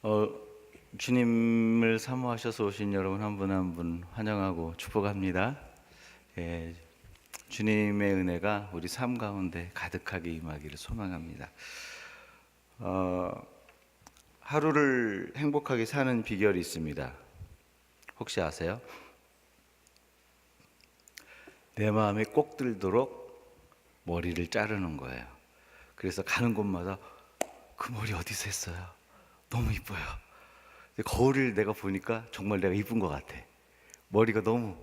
어, 주님을 사모하셔서 오신 여러분 한 분 한 분 환영하고 축복합니다. 예, 주님의 은혜가 우리 삶 가운데 가득하게 임하기를 소망합니다. 하루를 행복하게 사는 비결이 있습니다. 혹시 아세요? 내 마음에 꼭 들도록 머리를 자르는 거예요. 그래서 가는 곳마다 그 머리 어디서 했어요? 너무 이뻐요. 거울을 내가 보니까 정말 내가 이쁜 것 같아. 머리가 너무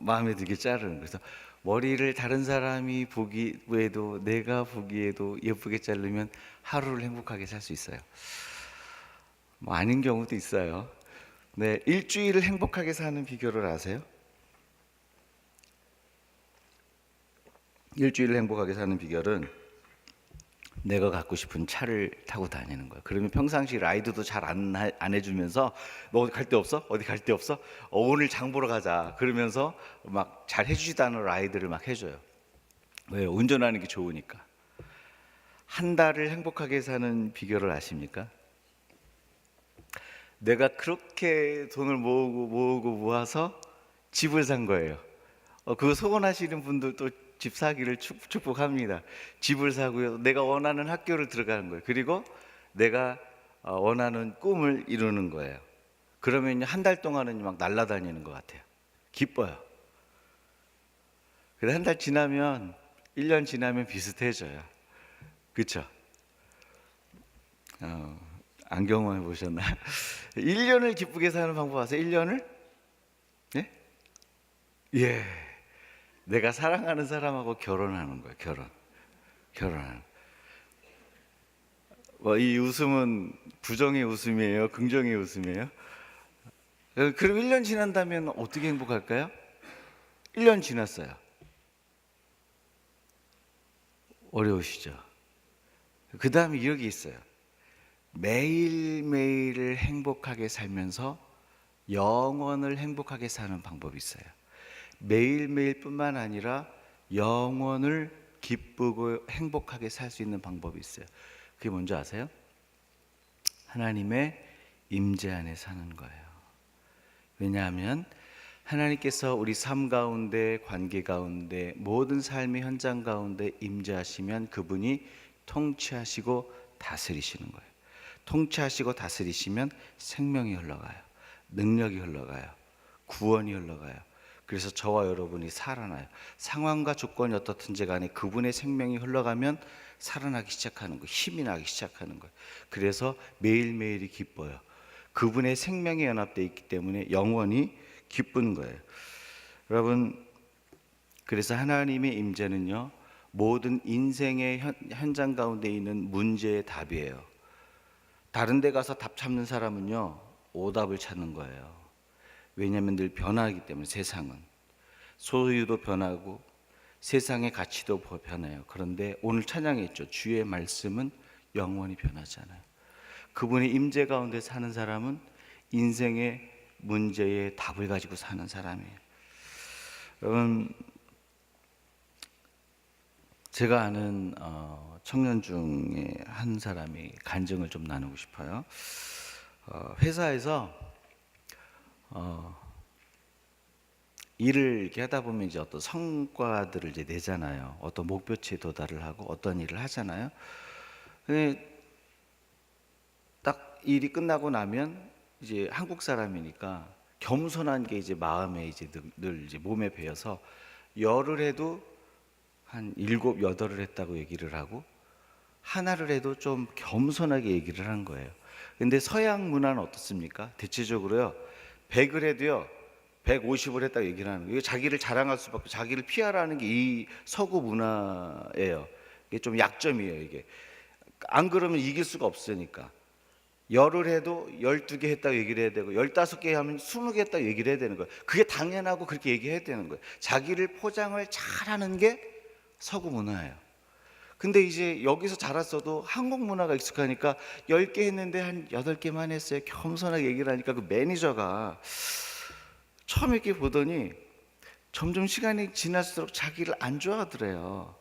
마음에 들게 자르는. 그래서 머리를 다른 사람이 보기에도 내가 보기에도 예쁘게 자르면 하루를 행복하게 살 수 있어요. 뭐 아닌 경우도 있어요. 네, 일주일을 행복하게 사는 비결을 아세요? 일주일을 행복하게 사는 비결은 내가 갖고 싶은 차를 타고 다니는 거야. 그러면 평상시 라이드도 잘 안 해주면서 너 어디 갈 데 없어? 어디 갈 데 없어? 오늘 장 보러 가자. 그러면서 막 잘 해주지도 않은 라이드를 막 해줘요. 왜요? 운전하는 게 좋으니까. 한 달을 행복하게 사는 비결을 아십니까? 내가 그렇게 돈을 모으고 모아서 집을 산 거예요. 그거 소원하시는 분들도 집 사기를 축복합니다. 집을 사고요. 내가 원하는 학교를 들어가는 거예요. 그리고 내가 원하는 꿈을 이루는 거예요. 그러면 한 달 동안은 막 날아다니는 것 같아요. 기뻐요. 그래서 한 달 지나면 1년 지나면 비슷해져요. 그렇죠? 안 경험해 보셨나요? 1년을 기쁘게 사는 방법 아세요? 1년을? 네? 예. 내가 사랑하는 사람하고 결혼하는 거예요. 결혼하는. 이 웃음은 부정의 웃음이에요? 긍정의 웃음이에요? 그럼 1년 지난다면 어떻게 행복할까요? 1년 지났어요. 어려우시죠? 그 다음에 이렇게 있어요. 매일매일을 행복하게 살면서 영원을 행복하게 사는 방법이 있어요. 매일매일뿐만 아니라 영원을 기쁘고 행복하게 살 수 있는 방법이 있어요. 그게 뭔지 아세요? 하나님의 임재 안에 사는 거예요. 왜냐하면 하나님께서 우리 삶 가운데, 관계 가운데, 모든 삶의 현장 가운데 임재하시면 그분이 통치하시고 다스리시는 거예요. 통치하시고 다스리시면 생명이 흘러가요. 능력이 흘러가요. 구원이 흘러가요. 그래서 저와 여러분이 살아나요. 상황과 조건이 어떻든지 간에 그분의 생명이 흘러가면 살아나기 시작하는 거예요. 힘이 나기 시작하는 거예요. 그래서 매일매일이 기뻐요. 그분의 생명이 연합되어 있기 때문에 영원히 기쁜 거예요. 여러분, 그래서 하나님의 임재는요, 모든 인생의 현장 가운데 있는 문제의 답이에요. 다른 데 가서 답 찾는 사람은요, 오답을 찾는 거예요. 왜냐하면 늘 변하기 때문에. 세상은 소유도 변하고 세상의 가치도 변해요. 그런데 오늘 찬양했죠. 주의 말씀은 영원히 변하지 않아요. 그분의 임재 가운데 사는 사람은 인생의 문제의 답을 가지고 사는 사람이에요. 여러분, 제가 아는 청년 중에 한 사람이 간증을 좀 나누고 싶어요. 회사에서 일을 이렇게 하다 보면 이제 어떤 성과들을 이제 내잖아요. 어떤 목표치에 도달을 하고 어떤 일을 하잖아요. 근데 딱 일이 끝나고 나면 이제 한국 사람이니까 겸손한 게 이제 마음에 이제 늘 이제 몸에 배어서 열을 해도 한 7, 8을 했다고 얘기를 하고 하나를 해도 좀 겸손하게 얘기를 한 거예요. 근데 서양 문화는 어떻습니까? 대체적으로요, 100을 해도요 150을 했다고 얘기를 하는 거예요. 이거 자기를 자랑할 수밖에, 자기를 피하라는 게 이 서구 문화예요. 이게 좀 약점이에요. 이게 안 그러면 이길 수가 없으니까. 열을 해도 12개 했다고 얘기를 해야 되고 15개 하면 20개 했다고 얘기를 해야 되는 거예요. 그게 당연하고 그렇게 얘기해야 되는 거예요. 자기를 포장을 잘하는 게 서구 문화예요. 근데 이제 여기서 자랐어도 한국 문화가 익숙하니까 10개 했는데 한 8개만 했어요. 겸손하게 얘기를 하니까 그 매니저가 처음 이렇게 보더니 점점 시간이 지날수록 자기를 안 좋아하더래요.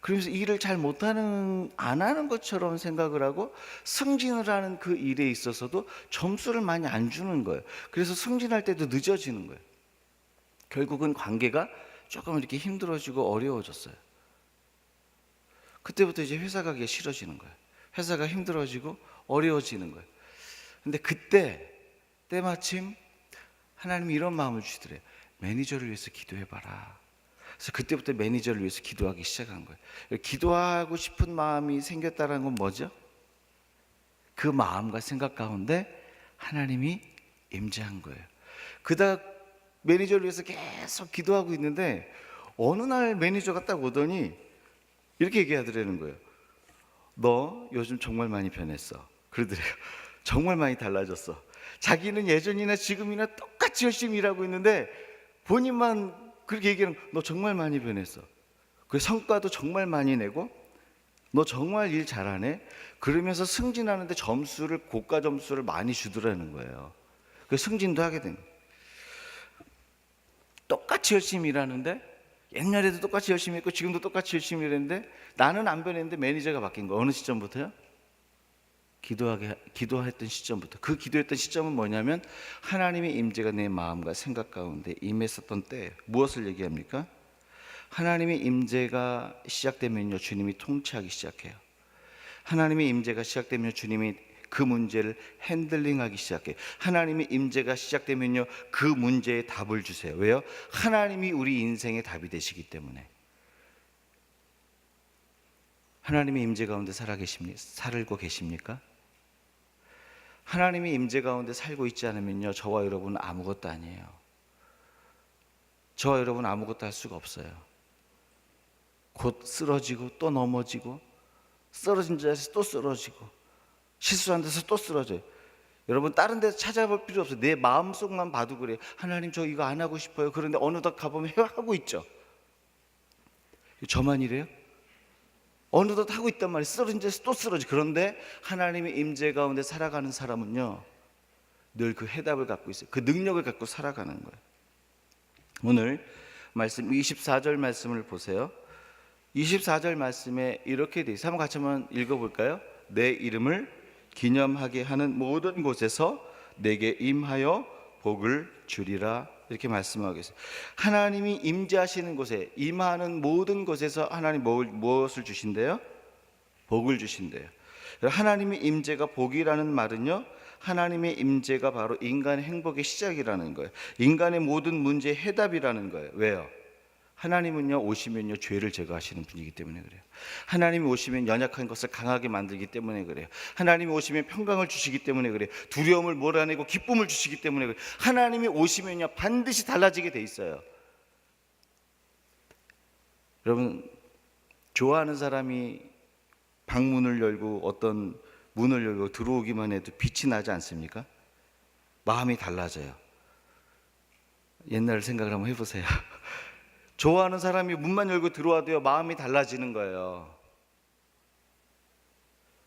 그러면서 일을 잘 못하는 안 하는 것처럼 생각을 하고 승진을 하는 그 일에 있어서도 점수를 많이 안 주는 거예요. 그래서 승진할 때도 늦어지는 거예요. 결국은 관계가 조금 이렇게 힘들어지고 어려워졌어요. 그때부터 이제 회사 가기가 싫어지는 거예요. 회사가 힘들어지고 어려워지는 거예요. 근데 그때 때마침 하나님이 이런 마음을 주시더래요. 매니저를 위해서 기도해봐라. 그래서 그때부터 매니저를 위해서 기도하기 시작한 거예요. 기도하고 싶은 마음이 생겼다는 건 뭐죠? 그 마음과 생각 가운데 하나님이 임재한 거예요. 그다음 매니저를 위해서 계속 기도하고 있는데 어느 날 매니저가 딱 오더니 이렇게 얘기하더라는 거예요. 너 요즘 정말 많이 변했어. 그러더래요. 정말 많이 달라졌어. 자기는 예전이나 지금이나 똑같이 열심히 일하고 있는데 본인만 그렇게 얘기하는 너 정말 많이 변했어. 그 성과도 정말 많이 내고 너 정말 일 잘하네. 그러면서 승진하는데 점수를 고가 점수를 많이 주더라는 거예요. 그 승진도 하게 된 거예요. 똑같이 열심히 일하는데 옛날에도 똑같이 열심히 했고 지금도 똑같이 열심히 일했는데 나는 안 변했는데 매니저가 바뀐 거. 어느 시점부터요? 기도했던 시점부터. 그 기도했던 시점은 뭐냐면 하나님의 임재가 내 마음과 생각 가운데 임했었던 때. 무엇을 얘기합니까? 하나님의 임재가 시작되면요 주님이 통치하기 시작해요. 하나님의 임재가 시작되면 주님이 그 문제를 핸들링하기 시작해요. 하나님의 임재가 시작되면요 그 문제에 답을 주세요. 왜요? 하나님이 우리 인생의 답이 되시기 때문에. 하나님의 임재 가운데 살고 계십니까? 하나님의 임재 가운데 살고 있지 않으면요 저와 여러분은 아무것도 아니에요. 저와 여러분은 아무것도 할 수가 없어요. 곧 쓰러지고 또 넘어지고 쓰러진 자리에서 또 쓰러지고 실수한 데서 또 쓰러져요. 여러분 다른 데서 찾아볼 필요 없어요. 내 마음속만 봐도 그래요. 하나님 저 이거 안 하고 싶어요. 그런데 어느덧 가보면 하고 있죠. 저만 이래요? 어느덧 하고 있단 말이에요. 쓰러진 데서 또 쓰러지. 그런데 하나님의 임재 가운데 살아가는 사람은요 늘 그 해답을 갖고 있어요. 그 능력을 갖고 살아가는 거예요. 오늘 말씀 24절 말씀을 보세요. 24절 말씀에 이렇게 돼 있어요. 한번 같이 한번 읽어볼까요? 내 이름을 기념하게 하는 모든 곳에서 내게 임하여 복을 주리라. 이렇게 말씀하고 계세요. 하나님이 임재하시는 곳에 임하는 모든 곳에서 하나님 무엇을 주신대요? 복을 주신대요. 하나님의 임재가 복이라는 말은요 하나님의 임재가 바로 인간의 행복의 시작이라는 거예요. 인간의 모든 문제의 해답이라는 거예요. 왜요? 하나님은요 오시면요 죄를 제거하시는 분이기 때문에 그래요. 하나님이 오시면 연약한 것을 강하게 만들기 때문에 그래요. 하나님이 오시면 평강을 주시기 때문에 그래요. 두려움을 몰아내고 기쁨을 주시기 때문에 그래요. 하나님이 오시면요 반드시 달라지게 돼 있어요. 여러분 좋아하는 사람이 방문을 열고 어떤 문을 열고 들어오기만 해도 빛이 나지 않습니까? 마음이 달라져요. 옛날 생각을 한번 해보세요. 좋아하는 사람이 문만 열고 들어와도요 마음이 달라지는 거예요.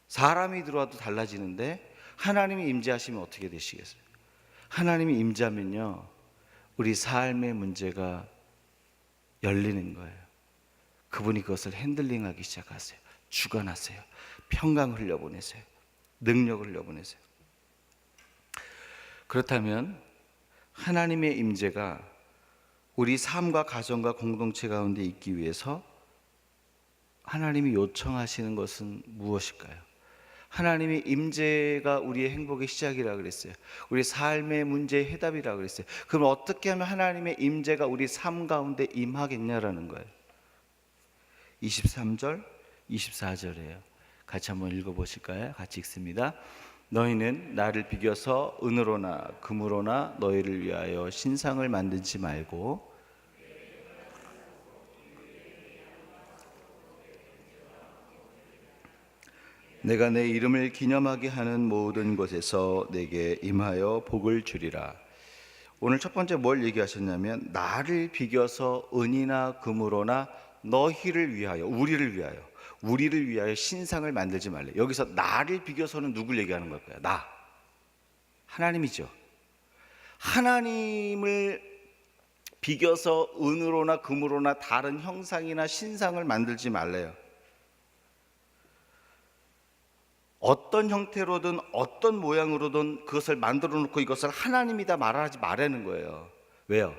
사람이 들어와도 달라지는데 하나님이 임재하시면 어떻게 되시겠어요? 하나님이 임재하면요 우리 삶의 문제가 열리는 거예요. 그분이 그것을 핸들링하기 시작하세요. 주관하세요. 평강을 흘려보내세요. 능력을 흘려보내세요. 그렇다면 하나님의 임재가 우리 삶과 가정과 공동체 가운데 있기 위해서 하나님이 요청하시는 것은 무엇일까요? 하나님의 임재가 우리의 행복의 시작이라 그랬어요. 우리 삶의 문제의 해답이라 그랬어요. 그럼 어떻게 하면 하나님의 임재가 우리 삶 가운데 임하겠냐라는 거예요. 23절, 24절이에요. 같이 한번 읽어보실까요? 같이 읽습니다. 너희는 나를 비교서 은으로나 금으로나 너희를 위하여 신상을 만들지 말고 내가 내 이름을 기념하게 하는 모든 곳에서 내게 임하여 복을 주리라. 오늘 첫 번째 뭘 얘기하셨냐면 나를 비교서 은이나 금으로나 너희를 위하여 우리를 위하여 신상을 만들지 말래. 여기서 나를 비교서는 누굴 얘기하는 걸까요? 나 하나님이죠. 하나님을 비교서 은으로나 금으로나 다른 형상이나 신상을 만들지 말래요. 어떤 형태로든 어떤 모양으로든 그것을 만들어 놓고 이것을 하나님이다 말하지 말라는 거예요. 왜요?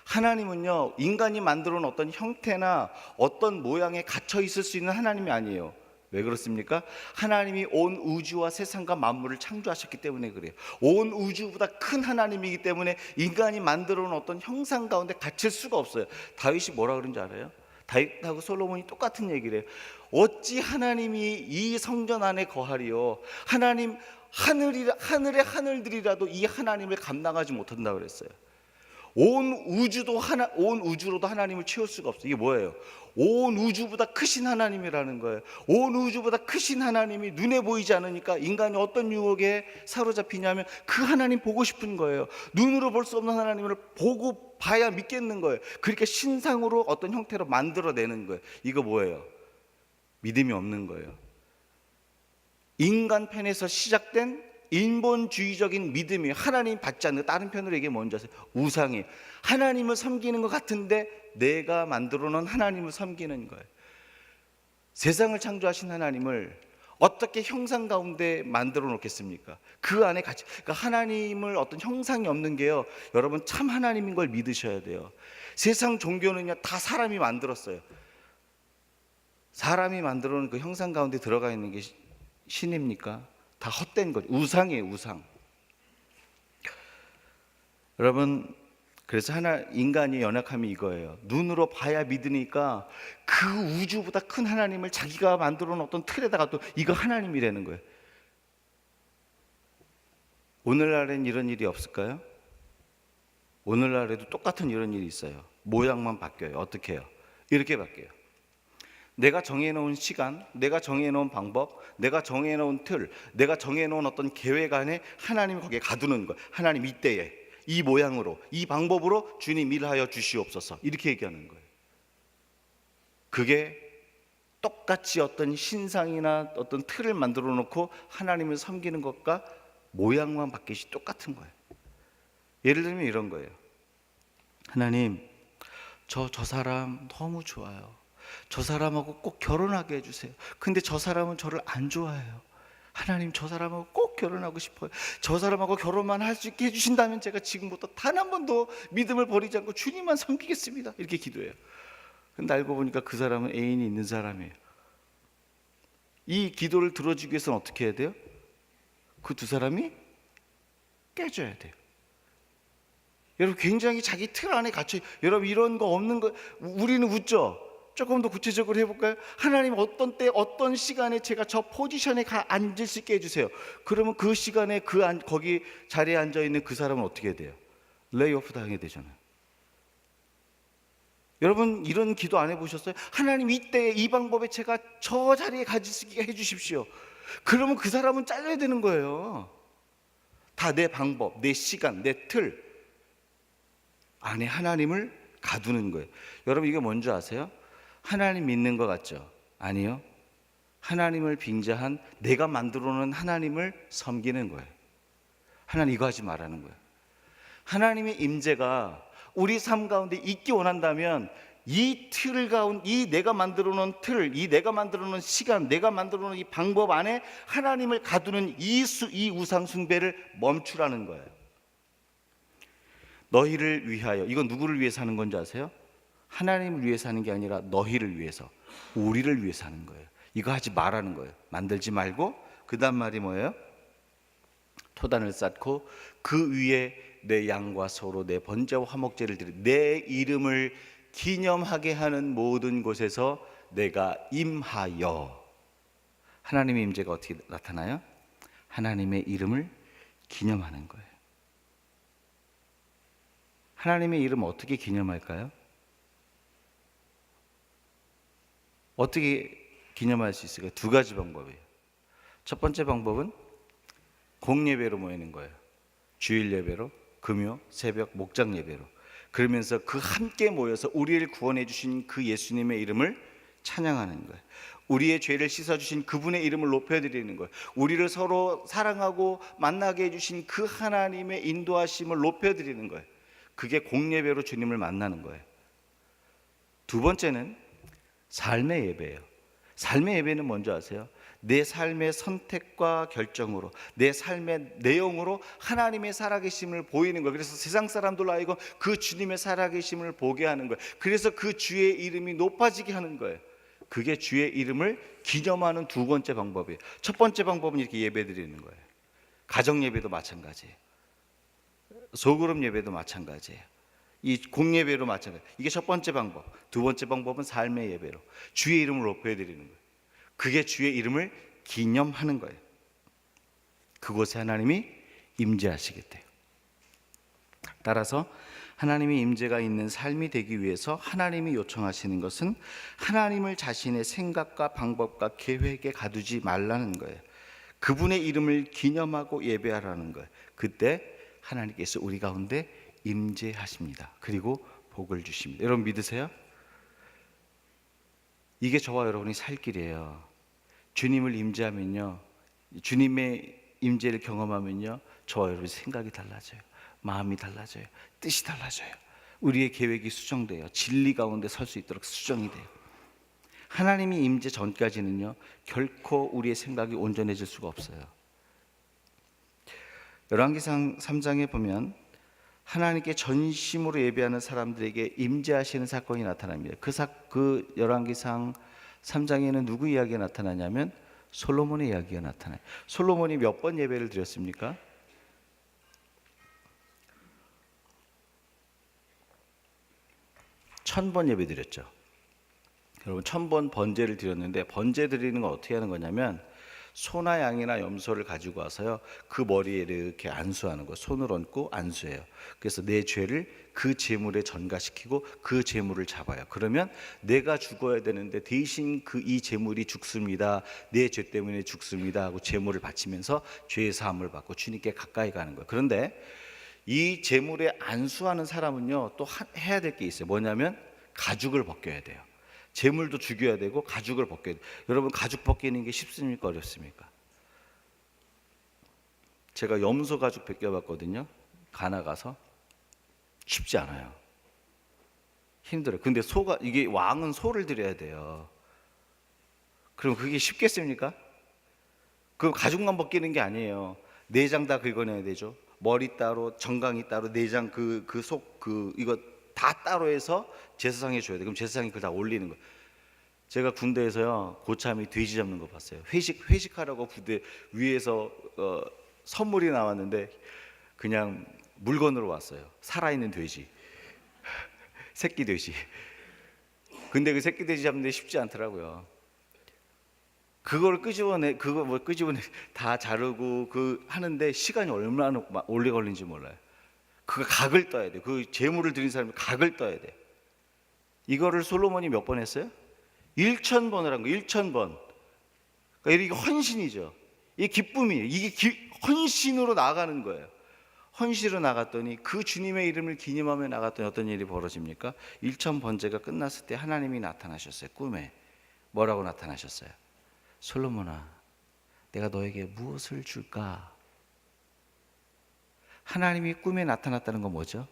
하나님은요, 인간이 만들어 놓은 어떤 형태나 어떤 모양에 갇혀 있을 수 있는 하나님이 아니에요. 왜 그렇습니까? 하나님이 온 우주와 세상과 만물을 창조하셨기 때문에 그래요. 온 우주보다 큰 하나님이기 때문에 인간이 만들어 놓은 어떤 형상 가운데 갇힐 수가 없어요. 다윗이 뭐라 그런지 알아요? 다윗하고 솔로몬이 똑같은 얘기를 해요. 어찌 하나님이 이 성전 안에 거하리요? 하나님, 하늘의 하늘들이라도 이 하나님을 감당하지 못한다 그랬어요. 온 우주로도 하나님을 채울 수가 없어요. 이게 뭐예요? 온 우주보다 크신 하나님이라는 거예요. 온 우주보다 크신 하나님이 눈에 보이지 않으니까 인간이 어떤 유혹에 사로잡히냐면 그 하나님 보고 싶은 거예요. 눈으로 볼 수 없는 하나님을 보고 봐야 믿겠는 거예요. 그러니까 신상으로 어떤 형태로 만들어내는 거예요. 이거 뭐예요? 믿음이 없는 거예요. 인간 편에서 시작된 인본주의적인 믿음이 하나님 받지 않는, 다른 편으로 얘기하면 뭔지 아세요? 우상이에요. 하나님을 섬기는 것 같은데 내가 만들어 놓은 하나님을 섬기는 거예요. 세상을 창조하신 하나님을 어떻게 형상 가운데 만들어 놓겠습니까? 그 안에 같이, 그러니까 하나님을 어떤 형상이 없는 게요, 여러분 참 하나님인 걸 믿으셔야 돼요. 세상 종교는요 다 사람이 만들었어요. 사람이 만들어 놓은 그 형상 가운데 들어가 있는 게 신입니까? 다 헛된 거죠. 우상이에요, 우상. 여러분, 그래서 인간이 연약함이 이거예요. 눈으로 봐야 믿으니까 그 우주보다 큰 하나님을 자기가 만들어 놓은 어떤 틀에다가 또 이거 하나님이라는 거예요. 오늘날엔 이런 일이 없을까요? 오늘날에도 똑같은 이런 일이 있어요. 모양만 바뀌어요. 어떻게 해요? 이렇게 바뀌어요. 내가 정해놓은 시간, 내가 정해놓은 방법, 내가 정해놓은 틀, 내가 정해놓은 어떤 계획 안에 하나님을 거기에 가두는 거예요. 하나님 이때에 이 모양으로, 이 방법으로 주님 일하여 주시옵소서, 이렇게 얘기하는 거예요. 그게 똑같이 어떤 신상이나 어떤 틀을 만들어 놓고 하나님을 섬기는 것과 모양만 바뀌시 똑같은 거예요. 예를 들면 이런 거예요. 하나님, 저 사람 너무 좋아요. 저 사람하고 꼭 결혼하게 해주세요. 근데 저 사람은 저를 안 좋아해요. 하나님, 저 사람하고 꼭 결혼하고 싶어요. 저 사람하고 결혼만 할 수 있게 해주신다면 제가 지금부터 단 한 번도 믿음을 버리지 않고 주님만 섬기겠습니다, 이렇게 기도해요. 근데 알고 보니까 그 사람은 애인이 있는 사람이에요. 이 기도를 들어주기 위해서는 어떻게 해야 돼요? 그 두 사람이 깨져야 돼요. 여러분, 굉장히 자기 틀 안에 갇혀. 여러분, 이런 거 없는 거 우리는 웃죠? 조금 더 구체적으로 해볼까요? 하나님, 어떤 때 어떤 시간에 제가 저 포지션에 앉을 수 있게 해주세요. 그러면 그 시간에 거기 자리에 앉아있는 그 사람은 어떻게 해야 돼요? 레이오프 당하게 되잖아요. 여러분, 이런 기도 안 해보셨어요? 하나님, 이때 이 방법에 제가 저 자리에 가질 수 있게 해주십시오. 그러면 그 사람은 잘려야 되는 거예요. 다 내 방법, 내 시간, 내 틀 안에 하나님을 가두는 거예요. 여러분, 이게 뭔지 아세요? 하나님 믿는 것 같죠? 아니요. 하나님을 빙자한 내가 만들어 놓은 하나님을 섬기는 거예요. 하나님, 이거 하지 말라는 거예요. 하나님의 임재가 우리 삶 가운데 있기 원한다면 이 틀 가운데, 이 내가 만들어 놓은 틀, 이 내가 만들어 놓은 시간, 내가 만들어 놓은 이 방법 안에 하나님을 가두는 이 우상 숭배를 멈추라는 거예요. 너희를 위하여, 이건 누구를 위해서 하는 건지 아세요? 하나님을 위해서 하는 게 아니라 너희를 위해서, 우리를 위해서 하는 거예요. 이거 하지 말라는 거예요. 만들지 말고. 그 다음 말이 뭐예요? 토단을 쌓고 그 위에 내 양과 소로 내 번제와 화목제를 드리, 내 이름을 기념하게 하는 모든 곳에서 내가 임하여. 하나님의 임재가 어떻게 나타나요? 하나님의 이름을 기념하는 거예요. 하나님의 이름 어떻게 기념할까요? 어떻게 기념할 수 있을까요? 두 가지 방법이에요. 첫 번째 방법은 공예배로 모이는 거예요. 주일 예배로, 금요, 새벽, 목장 예배로. 그러면서 그 함께 모여서 우리를 구원해 주신 그 예수님의 이름을 찬양하는 거예요. 우리의 죄를 씻어주신 그분의 이름을 높여드리는 거예요. 우리를 서로 사랑하고 만나게 해주신 그 하나님의 인도하심을 높여드리는 거예요. 그게 공예배로 주님을 만나는 거예요. 두 번째는 삶의 예배예요. 삶의 예배는 뭔지 아세요? 내 삶의 선택과 결정으로, 내 삶의 내용으로 하나님의 살아계심을 보이는 거예요. 그래서 세상 사람들로 하여금 그 주님의 살아계심을 보게 하는 거예요. 그래서 그 주의 이름이 높아지게 하는 거예요. 그게 주의 이름을 기념하는 두 번째 방법이에요. 첫 번째 방법은 이렇게 예배 드리는 거예요. 가정 예배도 마찬가지예요. 소그룹 예배도 마찬가지예요. 이 공예배로 마찬가지예요. 이게 첫 번째 방법. 두 번째 방법은 삶의 예배로 주의 이름을 높여드리는 거예요. 그게 주의 이름을 기념하는 거예요. 그곳에 하나님이 임재하시겠대요. 따라서 하나님의 임재가 있는 삶이 되기 위해서 하나님이 요청하시는 것은 하나님을 자신의 생각과 방법과 계획에 가두지 말라는 거예요. 그분의 이름을 기념하고 예배하라는 거예요. 그때 하나님께서 우리 가운데 임재하십니다. 그리고 복을 주십니다. 여러분 믿으세요? 이게 저와 여러분이 살 길이에요. 주님을 임재하면요, 주님의 임재를 경험하면요, 저와 여러분의 생각이 달라져요. 마음이 달라져요. 뜻이 달라져요. 우리의 계획이 수정돼요. 진리 가운데 설 수 있도록 수정이 돼요. 하나님이 임재 전까지는요, 결코 우리의 생각이 온전해질 수가 없어요. 열왕기상 3장에 보면 하나님께 전심으로 예배하는 사람들에게 임재하시는 사건이 나타납니다. 그 열왕기상 3장에는 누구 이야기가 나타나냐면 솔로몬의 이야기가 나타나요. 솔로몬이 몇 번 예배를 드렸습니까? 1000번 예배 드렸죠. 여러분 1000번 번제를 드렸는데, 번제 드리는 건 어떻게 하는 거냐면 소나 양이나 염소를 가지고 와서요, 그 머리에 이렇게 안수하는 거, 손을 얹고 안수해요. 그래서 내 죄를 그 제물에 전가시키고 그 제물을 잡아요. 그러면 내가 죽어야 되는데 대신 이 제물이 죽습니다, 내 죄 때문에 죽습니다 하고 제물을 바치면서 죄의 사함을 받고 주님께 가까이 가는 거예요. 그런데 이 제물에 안수하는 사람은요, 또 해야 될 게 있어요. 뭐냐면 가죽을 벗겨야 돼요. 제물도 죽여야 되고 가죽을 벗겨야 돼요. 여러분, 가죽 벗기는 게 쉽습니까, 어렵습니까? 제가 염소 가죽 벗겨봤거든요. 가나 가서. 쉽지 않아요. 힘들어요. 근데 이게 왕은 소를 드려야 돼요. 그럼 그게 쉽겠습니까? 그 가죽만 벗기는 게 아니에요. 내장 다 긁어내야 되죠. 머리 따로, 정강이 따로, 내장 이거 다 따로 해서 제사상에 줘야 돼. 그럼 제사상에 그걸 다 올리는 거. 제가 군대에서요, 고참이 돼지 잡는 거 봤어요. 회식하라고 부대 위에서 선물이 나왔는데 그냥 물건으로 왔어요. 살아있는 돼지, 새끼 돼지. 근데 그 새끼 돼지 잡는데 쉽지 않더라고요. 그걸 끄집어내 다 자르고 하는데 시간이 얼마나 오래 걸린지 몰라요. 그 각을 떠야 돼. 그 제물을 드린 사람이 각을 떠야 돼. 이거를 솔로몬이 몇 번 했어요? 1000번을 한 거예요. 1000번. 그러니까 이게 헌신이죠. 이게 기쁨이에요. 이게 헌신으로 나가는 거예요. 헌신으로 나갔더니 그 주님의 이름을 기념하며 나갔더니 어떤 일이 벌어집니까? 1000번제가 끝났을 때 하나님이 나타나셨어요. 꿈에. 뭐라고 나타나셨어요? 솔로몬아, 내가 너에게 무엇을 줄까? 하나님이 꿈에 나타났다는 건 뭐죠?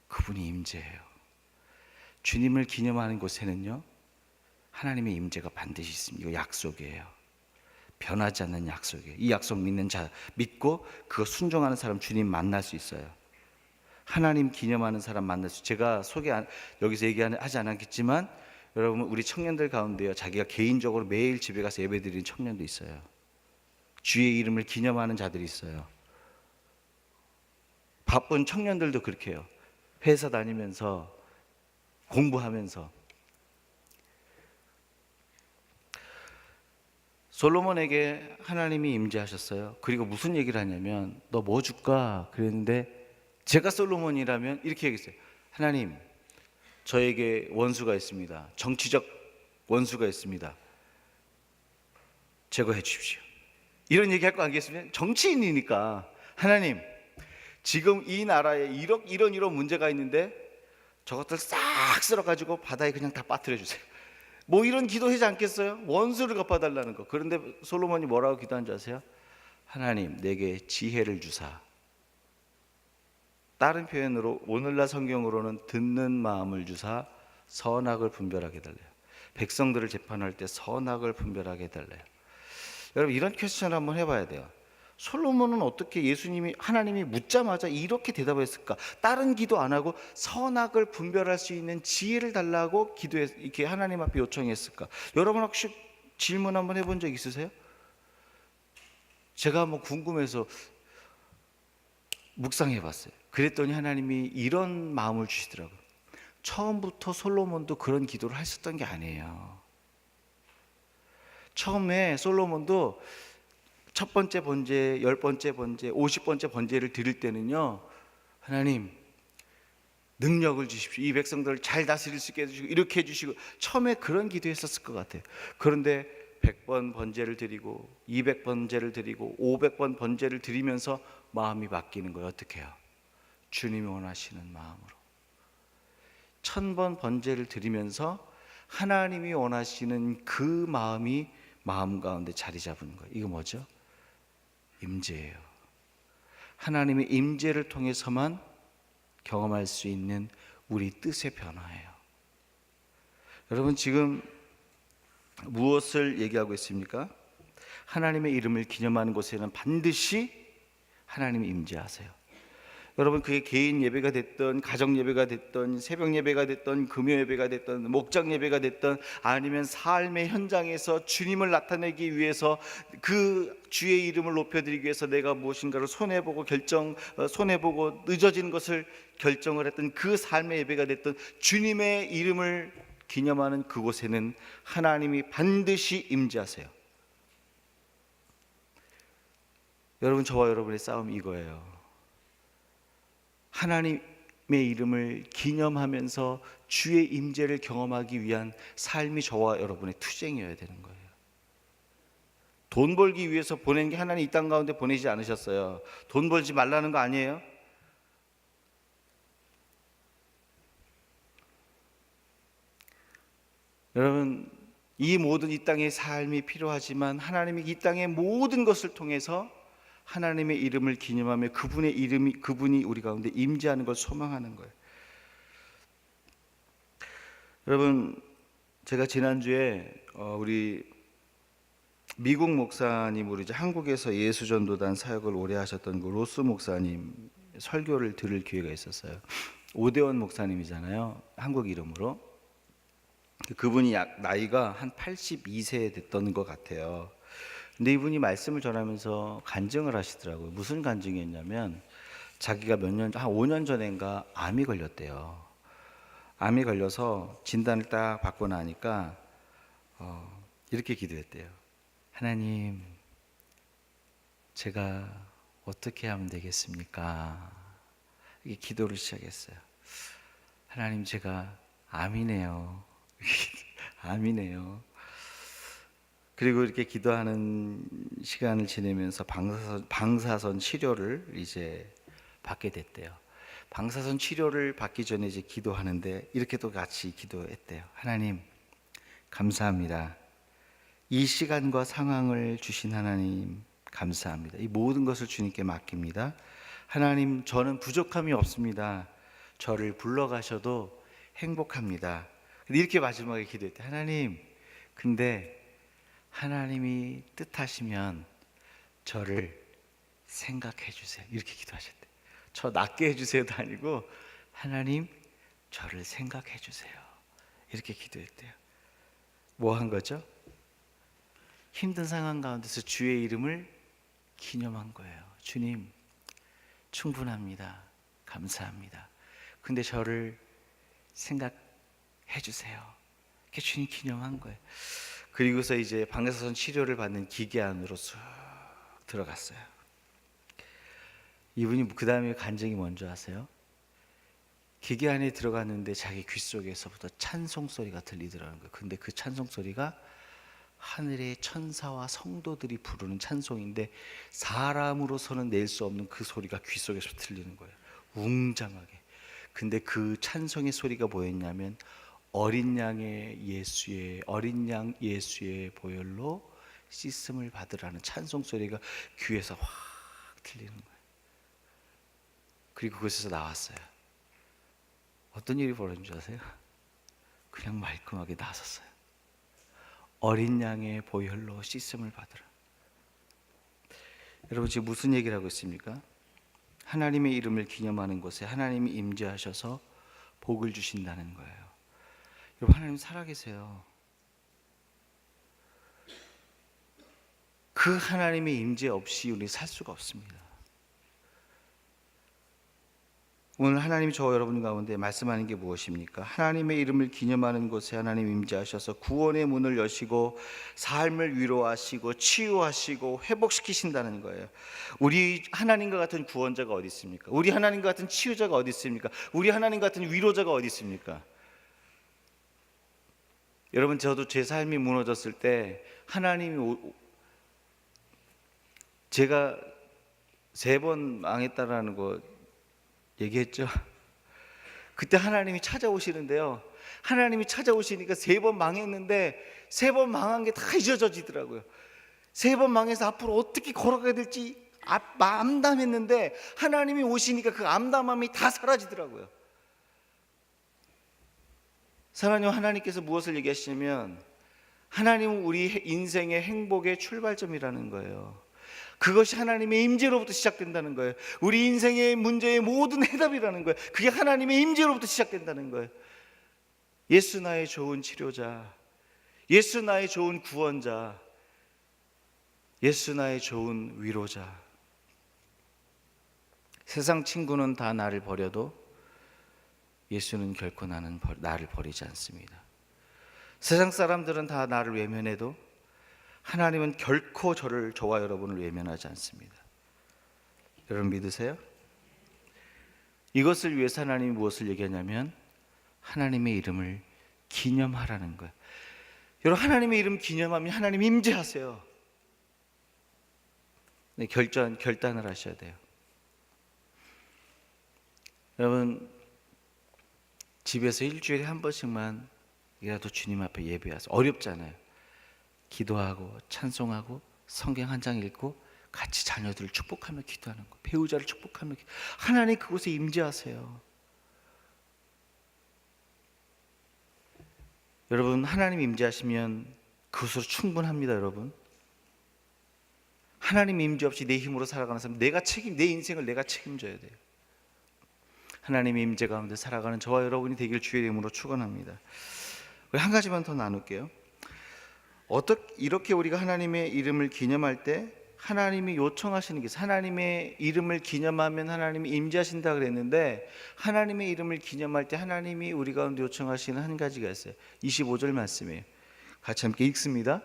그분이 임재해요. 주님을 기념하는 곳에는요, 하나님의 임재가 반드시 있습니다. 이거 약속이에요. 변하지 않는 약속이에요. 이 약속 믿는 자, 믿고 그거 순종하는 사람 주님 만날 수 있어요. 하나님 기념하는 사람 만날 수 있어요. 제가 여기서 얘기하지 않았겠지만 여러분, 우리 청년들 가운데요, 자기가 개인적으로 매일 집에 가서 예배드리는 청년도 있어요. 주의 이름을 기념하는 자들이 있어요. 바쁜 청년들도 그렇게 해요. 회사 다니면서 공부하면서. 솔로몬에게 하나님이 임재하셨어요. 그리고 무슨 얘기를 하냐면 너 뭐 줄까? 그랬는데 제가 솔로몬이라면 이렇게 얘기했어요. 하나님, 저에게 원수가 있습니다. 정치적 원수가 있습니다. 제거해 주십시오. 이런 얘기할 거 아니겠습니까? 정치인이니까. 하나님, 지금 이 나라에 이런 문제가 있는데 저것들 싹 쓸어가지고 바다에 그냥 다 빠뜨려 주세요. 뭐 이런 기도하지 않겠어요? 원수를 갚아달라는 거. 그런데 솔로몬이 뭐라고 기도한 줄 아세요? 하나님, 내게 지혜를 주사. 다른 표현으로 오늘날 성경으로는 듣는 마음을 주사 선악을 분별하게 해달래요. 백성들을 재판할 때 선악을 분별하게 해달래요. 여러분 이런 퀘스천을 한번 해봐야 돼요. 솔로몬은 어떻게 하나님이 묻자마자 이렇게 대답했을까? 다른 기도 안 하고 선악을 분별할 수 있는 지혜를 달라고 이렇게 하나님 앞에 요청했을까? 여러분 혹시 질문 한번 해본 적 있으세요? 제가 한번 궁금해서 묵상해봤어요. 그랬더니 하나님이 이런 마음을 주시더라고요. 처음부터 솔로몬도 그런 기도를 했었던 게 아니에요. 처음에 솔로몬도 첫 번째 번제, 10번째 번제, 50번째 번제를 드릴 때는요, 하나님 능력을 주십시오. 이 백성들을 잘 다스릴 수 있게 해주시고 이렇게 해주시고, 처음에 그런 기도했었을 것 같아요. 그런데 100번 번제를 드리고 200번제를 드리고 500번 번제를 드리면서 마음이 바뀌는 거예요. 어떻게 해요? 주님이 원하시는 마음으로. 1000번 번제를 드리면서 하나님이 원하시는 그 마음이 마음 가운데 자리 잡은 거예요. 이거 뭐죠? 임재예요. 하나님의 임재를 통해서만 경험할 수 있는 우리 뜻의 변화예요. 여러분 지금 무엇을 얘기하고 있습니까? 하나님의 이름을 기념하는 곳에는 반드시 하나님이 임재하세요. 여러분 그게 개인 예배가 됐던, 가정 예배가 됐던, 새벽 예배가 됐던, 금요 예배가 됐던, 목장 예배가 됐던, 아니면 삶의 현장에서 주님을 나타내기 위해서 그 주의 이름을 높여드리기 위해서 내가 무엇인가를 손해보고 손해보고 늦어지는 것을 결정을 했던 그 삶의 예배가 됐던, 주님의 이름을 기념하는 그곳에는 하나님이 반드시 임재하세요. 여러분 저와 여러분의 싸움이 이거예요. 하나님의 이름을 기념하면서 주의 임재를 경험하기 위한 삶이 저와 여러분의 투쟁이어야 되는 거예요. 돈 벌기 위해서 보낸 게 하나님 이 땅 가운데 보내지 않으셨어요. 돈 벌지 말라는 거 아니에요? 여러분 이 모든 이 땅의 삶이 필요하지만 하나님이 이 땅의 모든 것을 통해서 하나님의 이름을 기념하며 그분이 우리 가운데 임재하는 걸 소망하는 거예요. 여러분 제가 지난주에 우리 미국 목사님으로 이제 한국에서 예수전도단 사역을 오래 하셨던 그 로스 목사님 설교를 들을 기회가 있었어요. 오대원 목사님이잖아요. 한국 이름으로. 그분이 나이가 한 82세 됐던 것 같아요. 근데 이분이 말씀을 전하면서 간증을 하시더라고요. 무슨 간증이었냐면 자기가 한 5년 전인가 암이 걸렸대요. 암이 걸려서 진단을 딱 받고 나니까 이렇게 기도했대요. 하나님, 제가 어떻게 하면 되겠습니까? 이게 기도를 시작했어요. 하나님, 제가 암이네요. 암이네요. 그리고 이렇게 기도하는 시간을 지내면서 방사선 치료를 이제 받게 됐대요. 방사선 치료를 받기 전에 이제 기도하는데 이렇게 또 같이 기도했대요. 하나님, 감사합니다. 이 시간과 상황을 주신 하나님, 감사합니다. 이 모든 것을 주님께 맡깁니다. 하나님, 저는 부족함이 없습니다. 저를 불러가셔도 행복합니다. 이렇게 마지막에 기도했대요. 하나님, 근데 하나님이 뜻하시면 저를 생각해 주세요. 이렇게 기도하셨대요. 저 낫게 해주세요도 아니고 하나님 저를 생각해 주세요. 이렇게 기도했대요. 뭐 한 거죠? 힘든 상황 가운데서 주의 이름을 기념한 거예요. 주님 충분합니다. 감사합니다. 근데 저를 생각해 주세요. 이렇게 주님 기념한 거예요. 그리고서 이제 방사선 치료를 받는 기계 안으로 쑥 들어갔어요. 이분이 그 다음에 간증이 뭔지 아세요? 기계 안에 들어갔는데 자기 귀 속에서부터 찬송 소리가 들리더라는 거예요. 근데 그 찬송 소리가 하늘의 천사와 성도들이 부르는 찬송인데 사람으로서는 낼 수 없는 그 소리가 귀 속에서 들리는 거예요. 웅장하게. 근데 그 찬송의 소리가 뭐였냐면 어린 양 예수의 보혈로 씻음을 받으라는 찬송 소리가 귀에서 확 들리는 거예요. 그리고 그곳에서 나왔어요. 어떤 일이 벌어진 줄 아세요? 그냥 말끔하게 나섰어요. 어린 양의 보혈로 씻음을 받으라. 여러분 지금 무슨 얘기를 하고 있습니까? 하나님의 이름을 기념하는 곳에 하나님이 임재하셔서 복을 주신다는 거예요. 여러분 하나님 살아계세요. 그 하나님의 임재 없이 우리 살 수가 없습니다. 오늘 하나님이 저와 여러분 가운데 말씀하는 게 무엇입니까? 하나님의 이름을 기념하는 곳에 하나님 임재하셔서 구원의 문을 여시고 삶을 위로하시고 치유하시고 회복시키신다는 거예요. 우리 하나님과 같은 구원자가 어디 있습니까? 우리 하나님과 같은 치유자가 어디 있습니까? 우리 하나님 같은 위로자가 어디 있습니까? 여러분 저도 제 삶이 무너졌을 때 하나님이 제가 3번 망했다라는 거 얘기했죠. 그때 하나님이 찾아오시는데요. 하나님이 찾아오시니까 3번 망했는데 3번 망한 게 다 잊어지더라고요. 3번 망해서 앞으로 어떻게 걸어가야 될지 암담했는데 하나님이 오시니까 그 암담함이 다 사라지더라고요. 사랑하는 하나님께서 무엇을 얘기하시냐면 하나님은 우리 인생의 행복의 출발점이라는 거예요. 그것이 하나님의 임재로부터 시작된다는 거예요. 우리 인생의 문제의 모든 해답이라는 거예요. 그게 하나님의 임재로부터 시작된다는 거예요. 예수 나의 좋은 치료자, 예수 나의 좋은 구원자, 예수 나의 좋은 위로자. 세상 친구는 다 나를 버려도 예수는 결코 나를 버리지 않습니다. 세상 사람들은 다 나를 외면해도 하나님은 결코 저와 여러분을 외면하지 않습니다. 여러분 믿으세요? 이것을 위해서 하나님이 무엇을 얘기하냐면 하나님의 이름을 기념하라는 거예요. 여러분 하나님의 이름 기념하면 하나님 임재하세요. 네, 결단을 하셔야 돼요. 여러분 집에서 일주일에 한 번씩만 이라도 주님 앞에 예배하세요. 어렵잖아요. 기도하고 찬송하고 성경 한 장 읽고 같이 자녀들을 축복하며 기도하는 거, 배우자를 축복하며 하나님 그곳에 임재하세요. 여러분 하나님 임재하시면 그것으로 충분합니다. 여러분 하나님 임재 없이 내 힘으로 살아가는 사람 내 인생을 내가 책임져야 돼요. 하나님의 임재 가운데 살아가는 저와 여러분이 되길 주의 이름으로 축원합니다. 한 가지만 더 나눌게요. 이렇게 우리가 하나님의 이름을 기념할 때 하나님이 요청하시는 게 있어요. 하나님의 이름을 기념하면 하나님이 임재하신다 그랬는데 하나님의 이름을 기념할 때 하나님이 우리 가운데 요청하시는 한 가지가 있어요. 25절 말씀이에요. 같이 함께 읽습니다.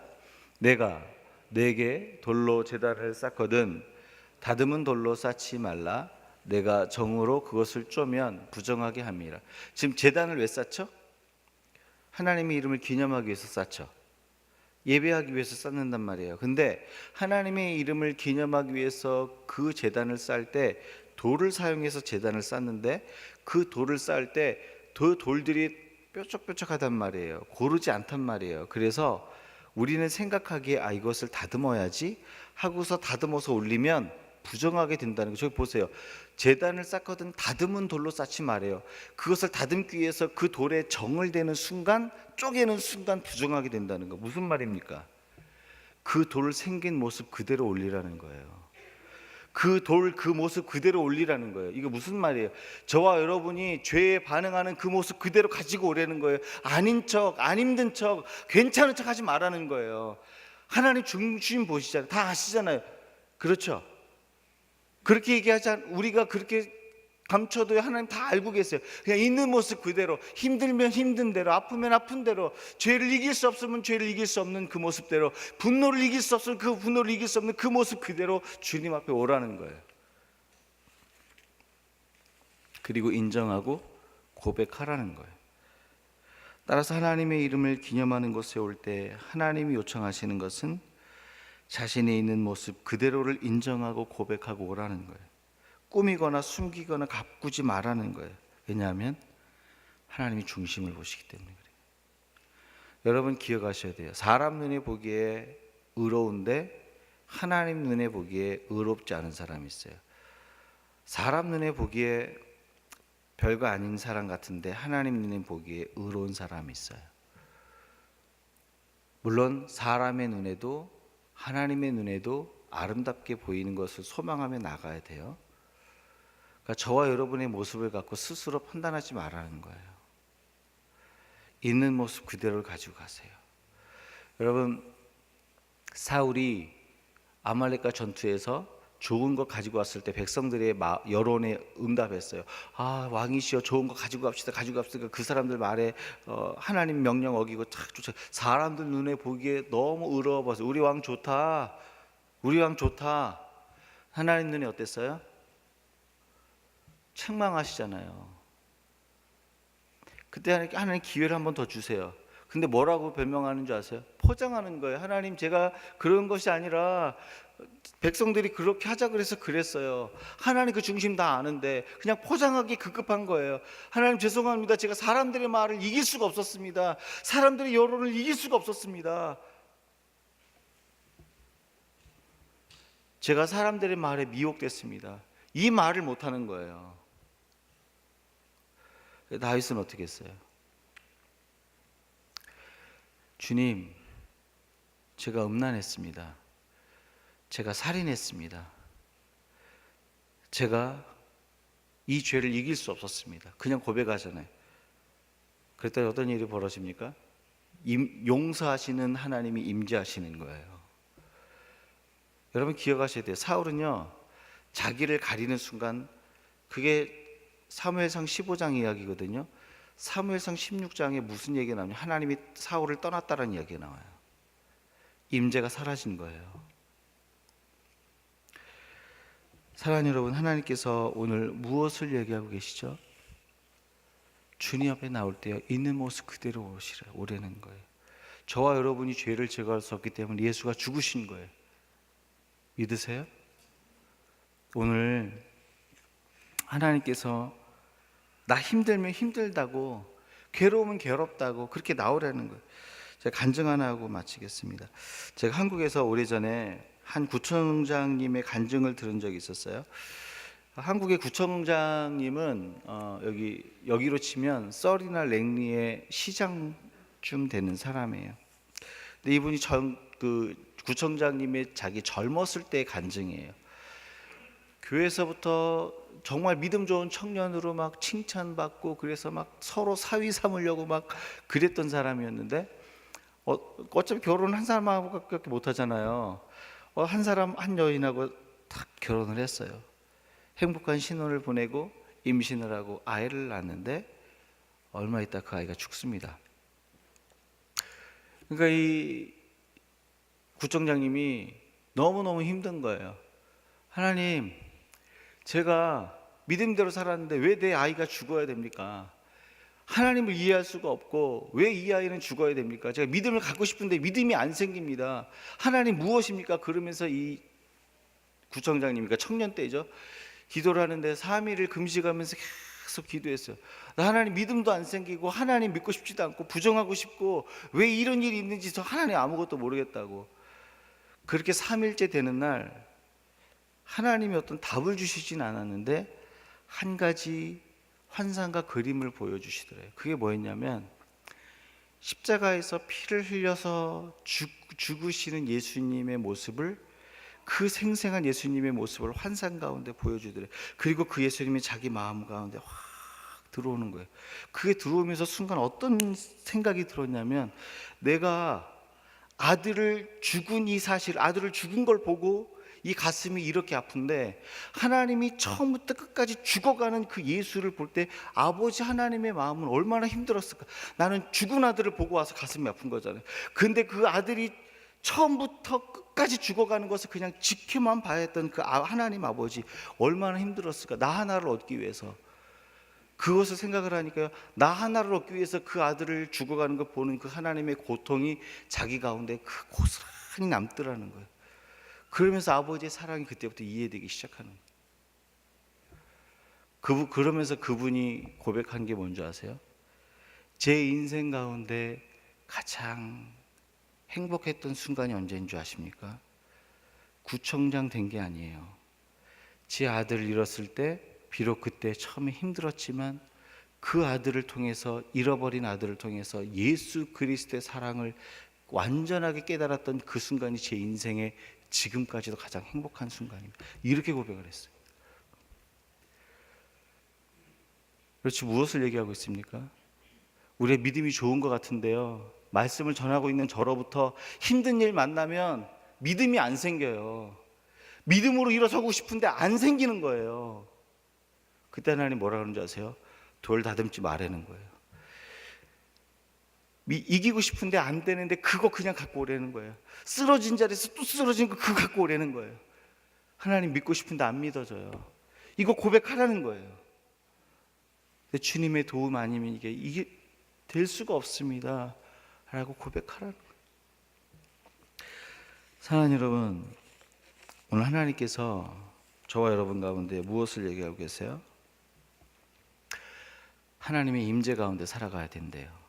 내가 내게 돌로 제단을 쌓거든 다듬은 돌로 쌓지 말라. 내가 정으로 그것을 쪼면 부정하게 함이라. 지금 제단을 왜 쌓죠? 하나님의 이름을 기념하기 위해서 쌓죠. 예배하기 위해서 쌓는단 말이에요. 근데 하나님의 이름을 기념하기 위해서 그 제단을 쌓을 때 돌을 사용해서 제단을 쌓는데 그 돌을 쌓을 때 그 돌들이 뾰족뾰족하단 말이에요. 고르지 않단 말이에요. 그래서 우리는 생각하기에 이것을 다듬어야지 하고서 다듬어서 올리면 부정하게 된다는 거. 저기 보세요. 제단을 쌓거든 다듬은 돌로 쌓지 말아요. 그것을 다듬기 위해서 그 돌에 정을 대는 순간, 쪼개는 순간 부정하게 된다는 거. 무슨 말입니까? 그 돌 생긴 모습 그대로 올리라는 거예요. 그 모습 그대로 올리라는 거예요. 이거 무슨 말이에요? 저와 여러분이 죄에 반응하는 그 모습 그대로 가지고 오라는 거예요. 아닌 척, 안 힘든 척, 괜찮은 척 하지 말라는 거예요. 하나님 중심 보시잖아요. 다 아시잖아요. 그렇죠? 그렇게 우리가 그렇게 감춰도 하나님 다 알고 계세요. 그냥 있는 모습 그대로, 힘들면 힘든 대로, 아프면 아픈 대로, 죄를 이길 수 없으면 죄를 이길 수 없는 그 모습대로, 분노를 이길 수 없으면 그 분노를 이길 수 없는 그 모습 그대로 주님 앞에 오라는 거예요. 그리고 인정하고 고백하라는 거예요. 따라서 하나님의 이름을 기념하는 곳에 올 때 하나님이 요청하시는 것은 자신이 있는 모습 그대로를 인정하고 고백하고 오라는 거예요. 꾸미거나 숨기거나 가꾸지 말라는 거예요. 왜냐하면 하나님이 중심을 보시기 때문에 그래요. 여러분 기억하셔야 돼요. 사람 눈에 보기에 의로운데 하나님 눈에 보기에 의롭지 않은 사람이 있어요. 사람 눈에 보기에 별거 아닌 사람 같은데 하나님 눈에 보기에 의로운 사람이 있어요. 물론 사람의 눈에도 하나님의 눈에도 아름답게 보이는 것을 소망하며 나가야 돼요. 그러니까 저와 여러분의 모습을 갖고 스스로 판단하지 말라는 거예요. 있는 모습 그대로를 가지고 가세요. 여러분, 사울이 아말렉과 전투에서 좋은 거 가지고 왔을 때 백성들의 여론에 응답했어요. 아, 왕이시여, 좋은 거 가지고 갑시다, 가지고 갑시다. 그 사람들 말에 하나님 명령 어기고 탁 쫓아. 사람들 눈에 보기에 너무 의로워 보여서 우리 왕 좋다, 우리 왕 좋다. 하나님 눈에 어땠어요? 책망하시잖아요. 그때 하나님 기회를 한 번 더 주세요. 근데 뭐라고 변명하는 줄 아세요? 포장하는 거예요. 하나님, 제가 그런 것이 아니라 백성들이 그렇게 하자 그래서 그랬어요. 하나님 그 중심 다 아는데 그냥 포장하기 급급한 거예요. 하나님 죄송합니다. 제가 사람들의 말을 이길 수가 없었습니다. 사람들의 여론을 이길 수가 없었습니다. 제가 사람들의 말에 미혹됐습니다. 이 말을 못하는 거예요. 다윗은 어떻게 했어요? 주님, 제가 음란했습니다. 제가 살인했습니다. 제가 이 죄를 이길 수 없었습니다. 그냥 고백하잖아요. 그랬더니 어떤 일이 벌어집니까? 용서하시는 하나님이 임재하시는 거예요. 여러분 기억하셔야 돼요. 사울은요, 자기를 가리는 순간, 그게 사무엘상 15장 이야기거든요. 사무엘상 16장에 무슨 얘기가 나오냐? 하나님이 사울을 떠났다는 이야기가 나와요. 임재가 사라진 거예요. 사랑하는 여러분, 하나님께서 오늘 무엇을 얘기하고 계시죠? 주님 앞에 나올 때요, 있는 모습 그대로 오라는 거예요. 저와 여러분이 죄를 제거할 수 없기 때문에 예수가 죽으신 거예요. 믿으세요? 오늘 하나님께서 나 힘들면 힘들다고, 괴로우면 괴롭다고 그렇게 나오라는 거예요. 제가 간증 하나 하고 마치겠습니다. 제가 한국에서 오래전에 한 구청장님의 간증을 들은 적이 있었어요. 한국의 구청장님은 여기로 치면 썰이나 랭리의 시장쯤 되는 사람이에요. 근데 이분이 그 구청장님의 자기 젊었을 때의 간증이에요. 교회에서부터 정말 믿음 좋은 청년으로 막 칭찬받고, 그래서 막 서로 사위 삼으려고 막 그랬던 사람이었는데, 어차피 결혼은 한 사람하고밖에 못 하잖아요. 한 여인하고 딱 결혼을 했어요. 행복한 신혼을 보내고 임신을 하고 아이를 낳았는데 얼마 있다 그 아이가 죽습니다. 그러니까 이 구청장님이 너무너무 힘든 거예요. 하나님, 제가 믿음대로 살았는데 왜 내 아이가 죽어야 됩니까? 하나님을 이해할 수가 없고 왜 이 아이는 죽어야 됩니까? 제가 믿음을 갖고 싶은데 믿음이 안 생깁니다. 하나님 무엇입니까? 그러면서 이 구청장님이니까 청년 때죠, 기도를 하는데 3일을 금식하면서 계속 기도했어요. 나 하나님 믿음도 안 생기고 하나님 믿고 싶지도 않고 부정하고 싶고 왜 이런 일이 있는지 하나님 아무것도 모르겠다고. 그렇게 3일째 되는 날 하나님이 어떤 답을 주시진 않았는데 한 가지 환상과 그림을 보여주시더래요. 그게 뭐였냐면, 십자가에서 피를 흘려서 죽으시는 예수님의 모습을, 그 생생한 예수님의 모습을 환상 가운데 보여주더래요. 그리고 그 예수님이 자기 마음 가운데 확 들어오는 거예요. 그게 들어오면서 순간 어떤 생각이 들었냐면, 내가 아들을 죽은 이 사실, 아들을 죽은 걸 보고 이 가슴이 이렇게 아픈데, 하나님이 처음부터 끝까지 죽어가는 그 예수를 볼 때 아버지 하나님의 마음은 얼마나 힘들었을까. 나는 죽은 아들을 보고 와서 가슴이 아픈 거잖아요. 근데 그 아들이 처음부터 끝까지 죽어가는 것을 그냥 지켜만 봐야 했던 그 하나님 아버지 얼마나 힘들었을까. 나 하나를 얻기 위해서. 그것을 생각을 하니까요, 나 하나를 얻기 위해서 그 아들을 죽어가는 걸 보는 그 하나님의 고통이 자기 가운데 그 고스란히 남더라는 거예요. 그러면서 아버지의 사랑이 그때부터 이해되기 시작하는 거예요. 그러면서 그분이 고백한 게 뭔지 아세요? 제 인생 가운데 가장 행복했던 순간이 언제인 줄 아십니까? 구청장 된 게 아니에요. 제 아들을 잃었을 때 비록 그때 처음에 힘들었지만 그 아들을 통해서, 잃어버린 아들을 통해서 예수 그리스도의 사랑을 완전하게 깨달았던 그 순간이 제 인생의 지금까지도 가장 행복한 순간입니다. 이렇게 고백을 했어요. 그렇지, 무엇을 얘기하고 있습니까? 우리의 믿음이 좋은 것 같은데요, 말씀을 전하고 있는 저로부터 힘든 일 만나면 믿음이 안 생겨요. 믿음으로 일어서고 싶은데 안 생기는 거예요. 그때 하나님 뭐라 그러는지 아세요? 돌 다듬지 말라는 거예요. 이기고 싶은데 안 되는데 그거 그냥 갖고 오라는 거예요. 쓰러진 자리에서 또 쓰러진 거 그거 갖고 오라는 거예요. 하나님 믿고 싶은데 안 믿어져요. 이거 고백하라는 거예요. 근데 주님의 도움 아니면 이게 될 수가 없습니다 라고 고백하라는 거예요. 사랑하는 여러분, 오늘 하나님께서 저와 여러분 가운데 무엇을 얘기하고 계세요? 하나님의 임재 가운데 살아가야 된대요.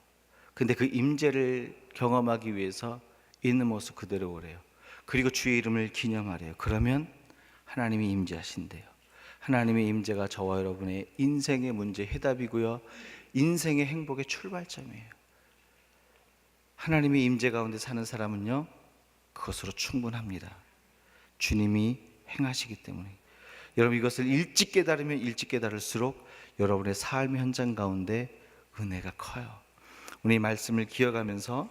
근데 그 임재를 경험하기 위해서 있는 모습 그대로 오래요. 그리고 주의 이름을 기념하래요. 그러면 하나님이 임재하신대요. 하나님의 임재가 저와 여러분의 인생의 문제 해답이고요, 인생의 행복의 출발점이에요. 하나님의 임재 가운데 사는 사람은요, 그것으로 충분합니다. 주님이 행하시기 때문에. 여러분, 이것을 일찍 깨달으면 일찍 깨달을수록 여러분의 삶의 현장 가운데 은혜가 커요. 오늘 이 말씀을 기억하면서